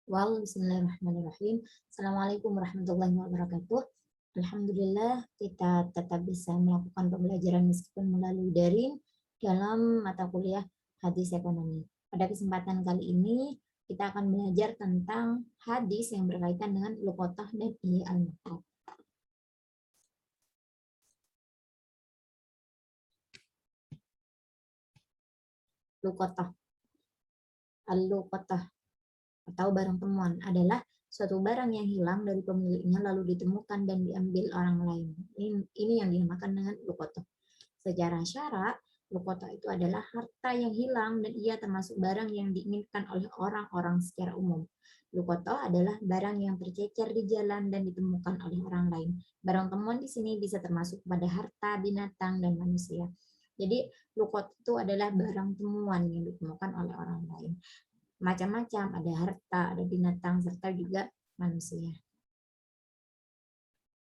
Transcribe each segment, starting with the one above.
Bismillahirrahmanirrahim. Assalamualaikum warahmatullahi wabarakatuh. Alhamdulillah kita tetap bisa melakukan pembelajaran meskipun melalui daring dalam mata kuliah hadis ekonomi. Pada kesempatan kali ini kita akan belajar tentang hadis yang berkaitan dengan luqatah dan ihya al-maqtab. Luqatah, al-luqatah atau barang temuan adalah suatu barang yang hilang dari pemiliknya lalu ditemukan dan diambil orang lain. Ini yang dinamakan dengan luqatah. Secara syara, luqatah itu adalah harta yang hilang dan ia termasuk barang yang diinginkan oleh orang-orang secara umum. Luqatah adalah barang yang tercecer di jalan dan ditemukan oleh orang lain. Barang temuan di sini bisa termasuk pada harta, binatang, dan manusia. Jadi, luqatah itu adalah barang temuan yang ditemukan oleh orang lain. Macam-macam, ada harta, ada binatang, serta juga manusia.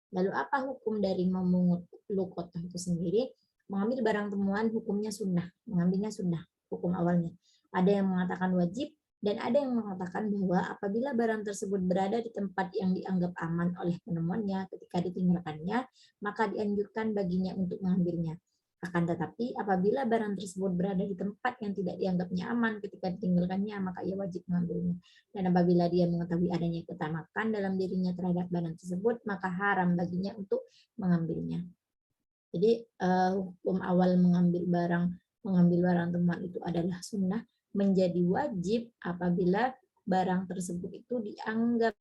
Lalu apa hukum dari memungut luqatah itu sendiri? Mengambil barang temuan hukumnya sunnah, mengambilnya sunnah, hukum awalnya. Ada yang mengatakan wajib, dan ada yang mengatakan bahwa apabila barang tersebut berada di tempat yang dianggap aman oleh penemuannya ketika ditinggalkannya, maka dianjurkan baginya untuk mengambilnya. Akan tetapi, apabila barang tersebut berada di tempat yang tidak dianggapnya aman ketika ditinggalkannya, maka ia wajib mengambilnya. Dan apabila dia mengetahui adanya ketamakan dalam dirinya terhadap barang tersebut, maka haram baginya untuk mengambilnya. Jadi hukum awal mengambil barang temuan itu adalah sunnah, menjadi wajib apabila barang tersebut itu dianggap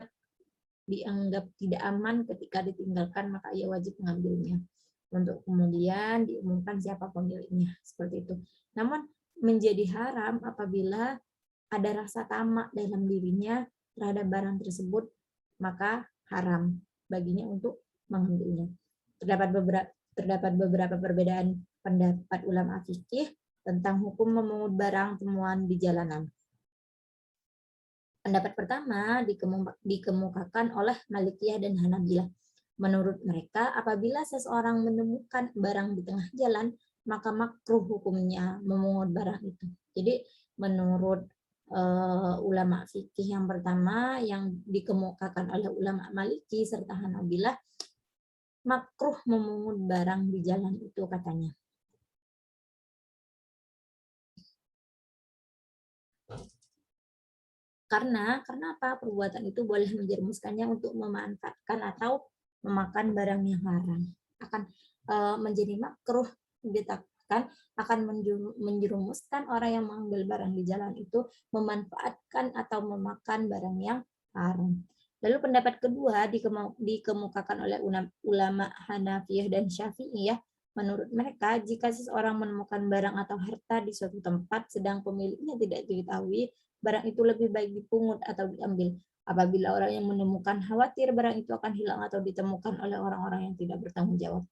tidak aman ketika ditinggalkan, maka ia wajib mengambilnya. Untuk kemudian diumumkan siapa pemiliknya, seperti itu. Namun menjadi haram apabila ada rasa tamak dalam dirinya terhadap barang tersebut, maka haram baginya untuk mengambilnya. Terdapat beberapa perbedaan pendapat ulama fikih tentang hukum memungut barang temuan di jalanan. Pendapat pertama dikemukakan oleh Malikiyah dan Hanabilah. Menurut mereka, apabila seseorang menemukan barang di tengah jalan, maka makruh hukumnya memungut barang itu. Jadi menurut ulama fikih yang pertama yang dikemukakan oleh ulama Maliki serta Hanabilah, makruh memungut barang di jalan itu katanya. Karena apa? Perbuatan itu boleh menjerumuskannya untuk memanfaatkan atau memakan barang yang haram. Akan menjadi makruh, ditetapkan akan menjerumuskan orang yang mengambil barang di jalan itu memanfaatkan atau memakan barang yang haram. Lalu pendapat kedua dikemukakan oleh ulama Hanafiyah dan Syafi'iyah. Menurut mereka, jika seseorang menemukan barang atau harta di suatu tempat sedang pemiliknya tidak diketahui, barang itu lebih baik dipungut atau diambil. Apabila orang yang menemukan khawatir barang itu akan hilang atau ditemukan oleh orang-orang yang tidak bertanggung jawab.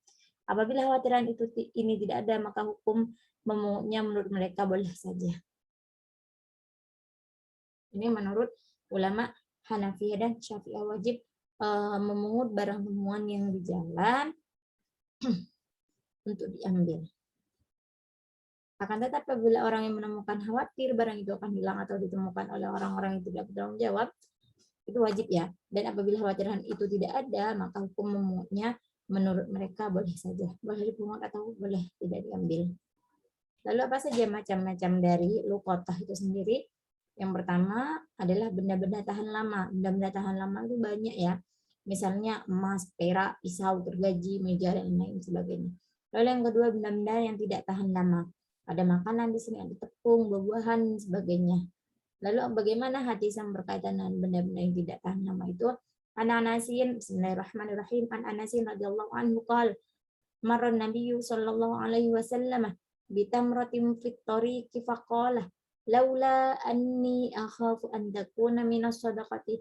Apabila khawatiran ini tidak ada, maka hukum memungutnya menurut mereka boleh saja. Ini menurut ulama Hanafiyah dan Syafi'iyah, wajib memungut barang temuan yang di jalan untuk diambil. Akan tetapi apabila orang yang menemukan khawatir barang itu akan hilang atau ditemukan oleh orang-orang yang tidak bertanggung jawab, itu wajib ya. Dan apabila khawatiran itu tidak ada, maka hukum memungutnya menurut mereka boleh saja. Boleh dipungut atau boleh tidak diambil. Lalu apa saja macam-macam dari luqatah itu sendiri? Yang pertama adalah benda-benda tahan lama. Benda-benda tahan lama itu banyak ya. Misalnya emas, perak, pisau, gergaji, meja, dan lain sebagainya. Lalu yang kedua benda-benda yang tidak tahan lama. Ada makanan di sini, ada tepung, buah-buahan, dan sebagainya. Lalu bagaimana hadis yang berkaitan dengan benda-benda yang tidak tahan lama itu? An Anasin, bismillahirrahmanirrahim. An Anasin radhiyallahu anhu qala marra Nabiyyu sallallahu alaihi wasallam bitamratin fit tariqi faqala laula anni akhafu an takuna minas sadaqati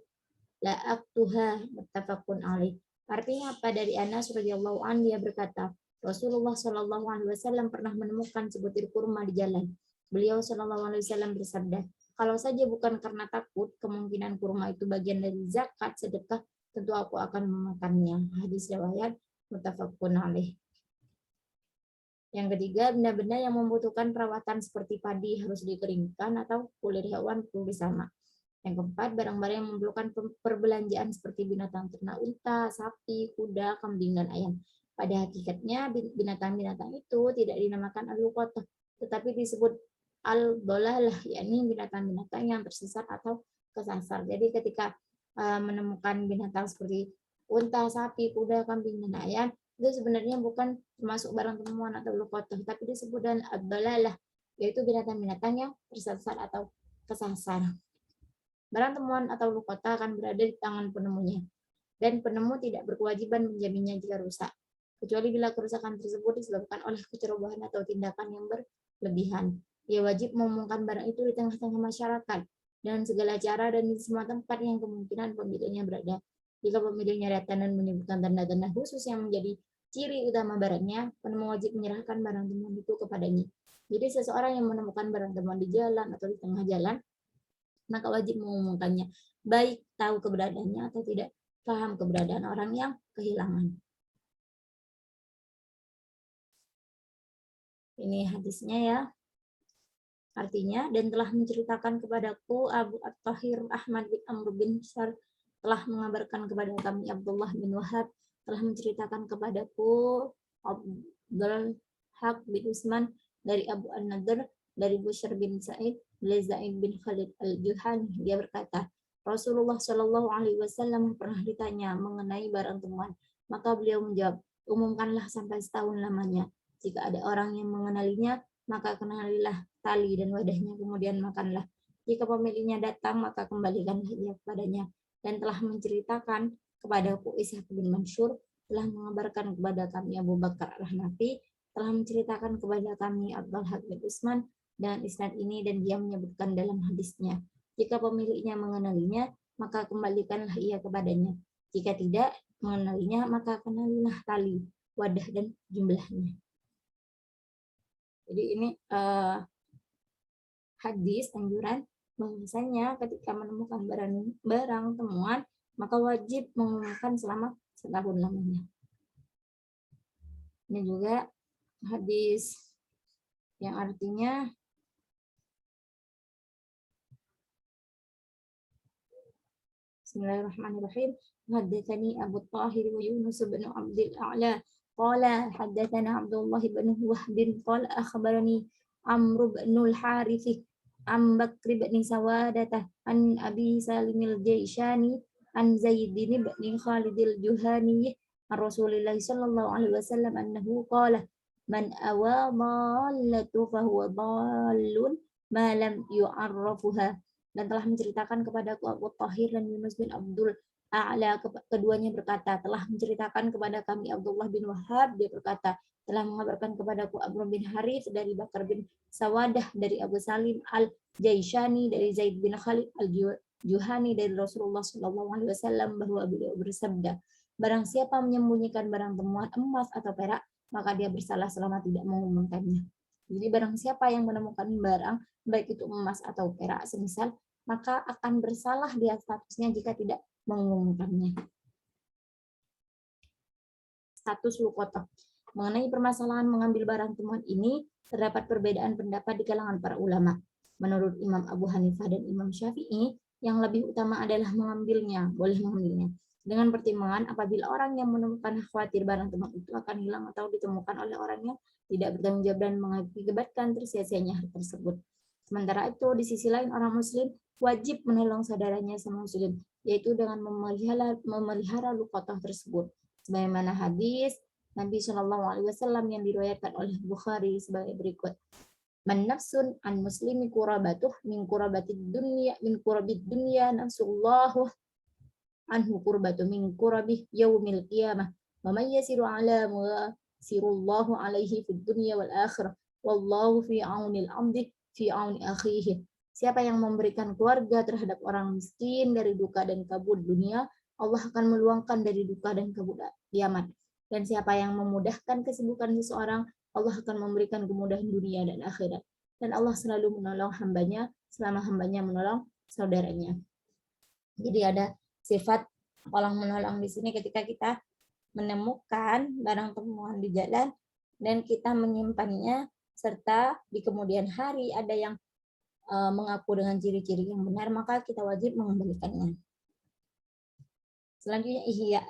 la aktuha, muttafaqun alaih. Artinya apa? Dari Anas radhiyallahu anhu, dia berkata, Rasulullah sallallahu alaihi wasallam pernah menemukan sebutir kurma di jalan. Beliau sallallahu alaihi wasallam bersabda, kalau saja bukan karena takut kemungkinan kurma itu bagian dari zakat sedekah, tentu aku akan memakannya. Hadis riwayat muttafaqun alaih. Yang ketiga, benda-benda yang membutuhkan perawatan seperti padi harus dikeringkan atau kulit hewan perlu disamak. Yang keempat, barang-barang yang memerlukan perbelanjaan seperti binatang ternak unta, sapi, kuda, kambing, dan ayam. Pada hakikatnya binatang-binatang itu tidak dinamakan al-luqatah, tetapi disebut al-dolalah, yakni binatang-binatang yang tersesat atau kesasar. Jadi ketika menemukan binatang seperti unta, sapi, kuda, kambing, dan ayam, itu sebenarnya bukan termasuk barang temuan atau luqatah, tapi disebut dan ad-dolalah, yaitu binatang-binatang yang tersesat atau kesasar. Barang temuan atau luqatah akan berada di tangan penemunya, dan penemu tidak berkewajiban menjaminnya jika rusak, kecuali bila kerusakan tersebut disebabkan oleh kecerobohan atau tindakan yang berlebihan. Ia wajib mengumumkan barang itu di tengah-tengah masyarakat dengan segala cara dan di semua tempat yang kemungkinan pemiliknya berada. Jika pemiliknya datang dan menyebutkan tanda-tanda khusus yang menjadi ciri utama barangnya, penemu wajib menyerahkan barang temuan itu kepadanya. Jadi seseorang yang menemukan barang temuan di jalan atau di tengah jalan, maka wajib mengumumkannya, baik tahu keberadaannya atau tidak paham keberadaan orang yang kehilangan. Ini hadisnya ya. Artinya, dan telah menceritakan kepadaku Abu At-Tahir Ahmad bin Amr bin Syar, telah mengabarkan kepada kami Abdullah bin Wahab, telah menceritakan kepadaku Abdul Haq bin Usman dari Abu An-Nadr, dari Bushr bin Sa'id, dari Zaid bin Khalid al-Juhani. Dia berkata, Rasulullah Shallallahu Alaihi Wasallam pernah ditanya mengenai barang temuan, maka beliau menjawab, umumkanlah sampai setahun lamanya. Jika ada orang yang mengenalinya, maka kenalilah tali dan wadahnya, kemudian makanlah. Jika pemiliknya datang, maka kembalikanlah ia kepadanya. Dan telah menceritakan kepadaku Ishaq bin Mansur, telah mengabarkan kepada kami Abu Bakar al-Hanafi, telah menceritakan kepada kami Abdul Haq bin Usman, dan isnad ini, dan dia menyebutkan dalam hadisnya, jika pemiliknya mengenalinya, maka kembalikanlah ia kepadanya. Jika tidak mengenalinya, maka kenalilah tali, wadah, dan jumlahnya. Jadi ini hadis anjuran bahwasanya ketika menemukan barang temuan, maka wajib mengumumkan selama setahun lamanya. Ini juga hadis yang artinya Bismillahirrahmanirrahim. Haddatsani Abu Tahir wa Yunus bin Abdul A'la qala haddatsana Abdullah bin Wahb qala akhbarani Amr bin al-Harith an Bakr bin Sawadah an Abi Salim al-Jaishani an Zaid bin Khalid al-Juhani an Rasulillah sallallahu alaihi wasallam annahu qala man awadallatu fahuwa dallun ma lam yu'arrafuha. Dan telah menceritakan kepadaku Abu Tahir dan Yunus bin Abdul A'la, keduanya berkata, telah menceritakan kepada kami Abdullah bin Wahab, dia berkata, telah mengabarkan kepadaku Amr bin Harith dari Bakar bin Sawadah, dari Abu Salim al-Jaishani, dari Zaid bin Khalid al-Juhani, dari Rasulullah SAW, bahwa beliau bersabda, barang siapa menyembunyikan barang temuan emas atau perak, maka dia bersalah selama tidak mengumumkannya. Jadi barang siapa yang menemukan barang, baik itu emas atau perak semisal, maka akan bersalah dia statusnya jika tidak mengumumkannya. Status luqatah. Mengenai permasalahan mengambil barang temuan ini, terdapat perbedaan pendapat di kalangan para ulama. Menurut Imam Abu Hanifah dan Imam Syafi'i, yang lebih utama adalah mengambilnya, boleh mengambilnya. Dengan pertimbangan apabila orang yang menemukan khawatir barang temuan itu akan hilang atau ditemukan oleh orang yang tidak bertanggung jawab dan mengakibatkan tersia-sianya hal tersebut. Sementara itu, di sisi lain orang muslim wajib menolong saudaranya sama muslim, yaitu dengan memelihara luqatah tersebut. Sebagaimana hadis Nabi Shallallahu Alaihi Wasallam yang diriwayatkan oleh Bukhari sebagai berikut: Man nafsun an muslimi kurabatuh min kurabatid dunya min kurabid dunya nafsullahu anhu kurbatu min kurabih yaumil qiyamah wa man yasiru ala sirullahu alaihi fid dunya wal akhirah wallahu fi aunil abdi fi auni akhihi. Siapa yang memberikan keluarga terhadap orang miskin dari duka dan kabut dunia, Allah akan meluangkan dari duka dan kabut kiamat. Dan siapa yang memudahkan kesibukan seseorang, Allah akan memberikan kemudahan dunia dan akhirat. Dan Allah selalu menolong hambanya selama hambanya menolong saudaranya. Jadi ada sifat tolong menolong di sini ketika kita menemukan barang temuan di jalan dan kita menyimpannya, serta di kemudian hari ada yang mengaku dengan ciri-ciri yang benar, maka kita wajib mengembalikannya. Selanjutnya ihya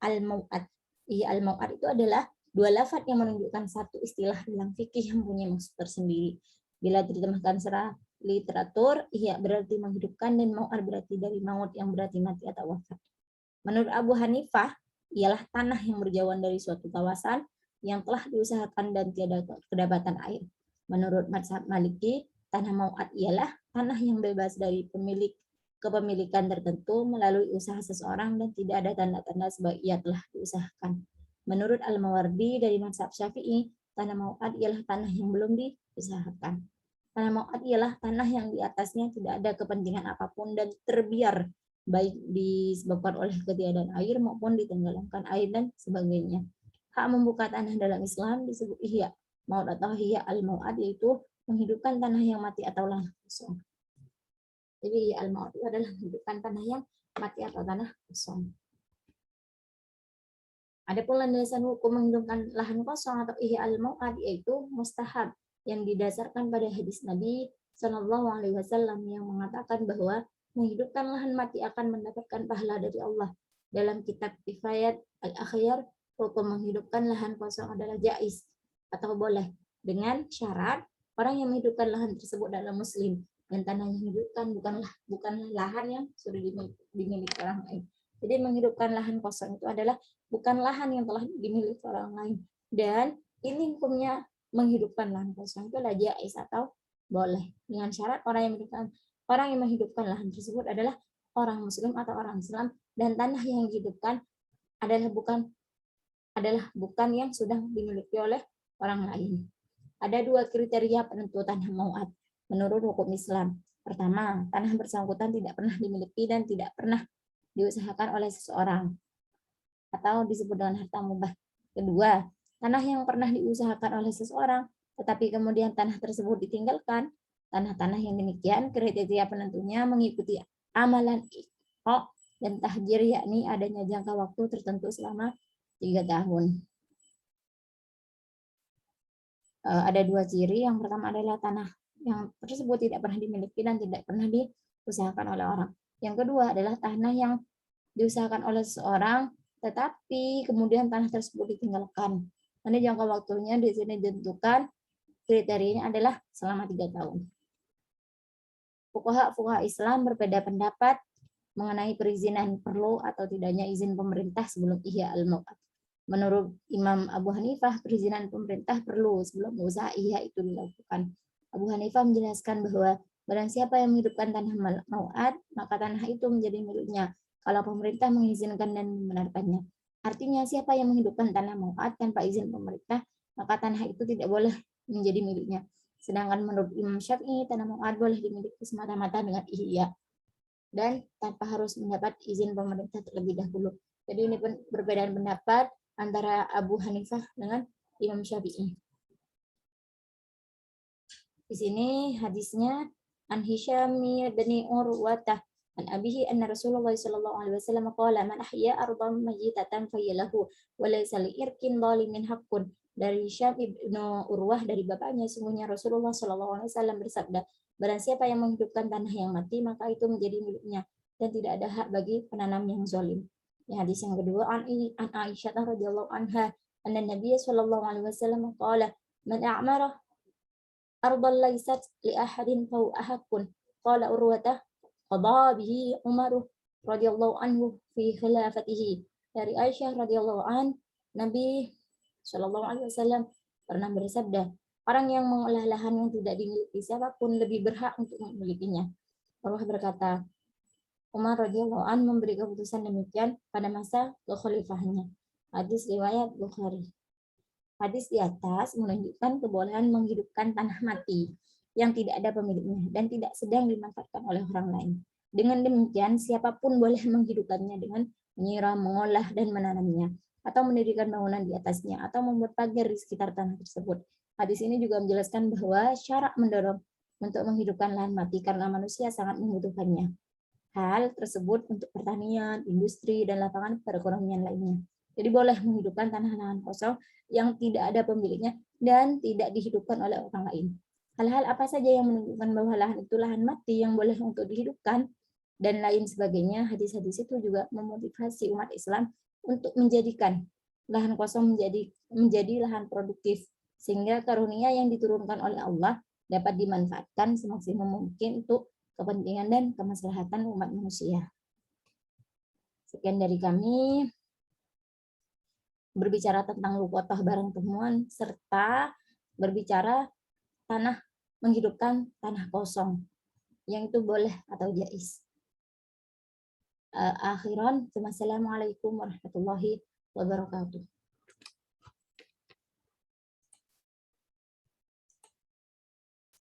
al-mau'ad. Ihya al-mau'ad itu adalah dua lafaz yang menunjukkan satu istilah dalam fikih yang punya maksud tersendiri. Bila diterjemahkan secara literatur, ihya berarti menghidupkan dan mau'ad berarti dari maut yang berarti mati atau wafat. Menurut Abu Hanifah, ialah tanah yang berjauhan dari suatu kawasan yang telah diusahakan dan tiada kedapatan air. Menurut mazhab Maliki, tanah mau'ad ialah tanah yang bebas dari kepemilikan tertentu melalui usaha seseorang dan tidak ada tanda-tanda sebab ia telah diusahakan. Menurut Al-Mawardi dari mazhab Syafi'i, tanah mau'ad ialah tanah yang belum diusahakan. Tanah mau'ad ialah tanah yang di atasnya tidak ada kepentingan apapun dan terbiar, baik disebabkan oleh ketiadaan air maupun ditenggelamkan air dan sebagainya. Hak membuka tanah dalam Islam disebut ihya maut atau ihya al-mau'ad, yaitu menghidupkan tanah yang mati atau tanah kosong. Jadi al-maut itu adalah menghidupkan tanah yang mati atau tanah kosong. Adapun landasan hukum menghidupkan lahan kosong atau ihya al-mau'ad yaitu mustahab yang didasarkan pada hadis Nabi Shallallahu Alaihi Wasallam yang mengatakan bahwa menghidupkan lahan mati akan mendapatkan pahala dari Allah. Dalam kitab Kifayat al-Akhyar, hukum menghidupkan lahan kosong adalah jaiz atau boleh dengan syarat orang yang menghidupkan lahan tersebut adalah muslim dan tanah yang dihidupkan bukanlah lahan yang sudah dimiliki orang lain. Jadi menghidupkan lahan kosong itu adalah bukan lahan yang telah dimiliki orang lain, dan ini hukumnya menghidupkan lahan kosong itu adalah jaiz atau boleh dengan syarat orang yang menghidupkan lahan tersebut adalah orang muslim atau orang Islam dan tanah yang dihidupkan adalah bukan yang sudah dimiliki oleh orang lain. Ada dua kriteria penentu tanah mau'ad menurut hukum Islam. Pertama, tanah bersangkutan tidak pernah dimiliki dan tidak pernah diusahakan oleh seseorang atau disebut dengan harta mubah. Kedua, tanah yang pernah diusahakan oleh seseorang tetapi kemudian tanah tersebut ditinggalkan. Tanah-tanah yang demikian kriteria penentunya mengikuti amalan iqra dan tahjir, yakni adanya jangka waktu tertentu selama 3 tahun. Ada dua ciri. Yang pertama adalah tanah yang tersebut tidak pernah dimiliki dan tidak pernah diusahakan oleh orang. Yang kedua adalah tanah yang diusahakan oleh seseorang tetapi kemudian tanah tersebut ditinggalkan. Nanti jangka waktunya di sini ditentukan kriterianya adalah selama 3 tahun. Fuqaha Islam berbeda pendapat mengenai perizinan perlu atau tidaknya izin pemerintah sebelum ihya al-mau'ad. Menurut Imam Abu Hanifah, perizinan pemerintah perlu sebelum usaha ihya itu dilakukan. Abu Hanifah menjelaskan bahwa barang siapa yang menghidupkan tanah mau'ad, maka tanah itu menjadi miliknya kalau pemerintah mengizinkan dan membenarkannya. Artinya siapa yang menghidupkan tanah mau'ad tanpa izin pemerintah, maka tanah itu tidak boleh menjadi miliknya. Sedangkan menurut Imam Syafi'i, tanah mau'ad boleh dimiliki semata-mata dengan ihya dan tanpa harus mendapat izin pemerintah terlebih dahulu. Jadi ini perbedaan pendapat antara Abu Hanifah dengan Imam Syafi'i. Di sini hadisnya an Hisham bin Urwatah an abihi anna Rasulullah sallallahu alaihi wasallam qala man ahya ardan mayyitatan fayalahu wa laysa li irkin zalimin haqqun. Dari Hisham bin Urwah dari bapaknya, sungguhnya Rasulullah sallallahu alaihi wasallam bersabda, barang siapa yang menghidupkan tanah yang mati maka itu menjadi miliknya dan tidak ada hak bagi penanam yang zalim. Hadis yang kedua an Aisyah radhiyallahu anha anna Nabiy sallallahu alaihi wasallam qala man a'mara ardan laysat li ahadin fa ahakun qala Urwatah qada bihi Umar radhiyallahu anhu fi khilafatihi. Dari Aisyah radhiyallahu an, Nabi sallallahu alaihi wasallam pernah bersabda, orang yang mengolah lahan yang tidak dimiliki siapapun lebih berhak untuk memilikinya. Urwah berkata, Umar radhiyallahu an memberi keputusan demikian pada masa kekhalifahannya. Hadis riwayat Bukhari. Hadis di atas menunjukkan kebolehan menghidupkan tanah mati yang tidak ada pemiliknya dan tidak sedang dimanfaatkan oleh orang lain. Dengan demikian, siapapun boleh menghidupkannya dengan menyiram, mengolah, dan menanamnya, atau mendirikan bangunan di atasnya, atau membuat pagar di sekitar tanah tersebut. Hadis ini juga menjelaskan bahwa syarak mendorong untuk menghidupkan lahan mati karena manusia sangat membutuhkannya. Hal tersebut untuk pertanian, industri, dan lapangan perekonomian lainnya. Jadi boleh menghidupkan tanah lahan kosong yang tidak ada pemiliknya dan tidak dihidupkan oleh orang lain. hal-hal apa saja yang menunjukkan bahwa lahan itu lahan mati yang boleh untuk dihidupkan, dan lain sebagainya. Hadis-hadis itu juga memotivasi umat Islam untuk menjadikan lahan kosong menjadi lahan produktif, sehingga karunia yang diturunkan oleh Allah dapat dimanfaatkan semaksimal mungkin untuk kepentingan dan kemaslahatan umat manusia. Sekian dari kami berbicara tentang luqatah barang temuan, serta berbicara tanah, menghidupkan tanah kosong yang itu boleh atau jais. Akhiran, wassalamualaikum warahmatullahi wabarakatuh.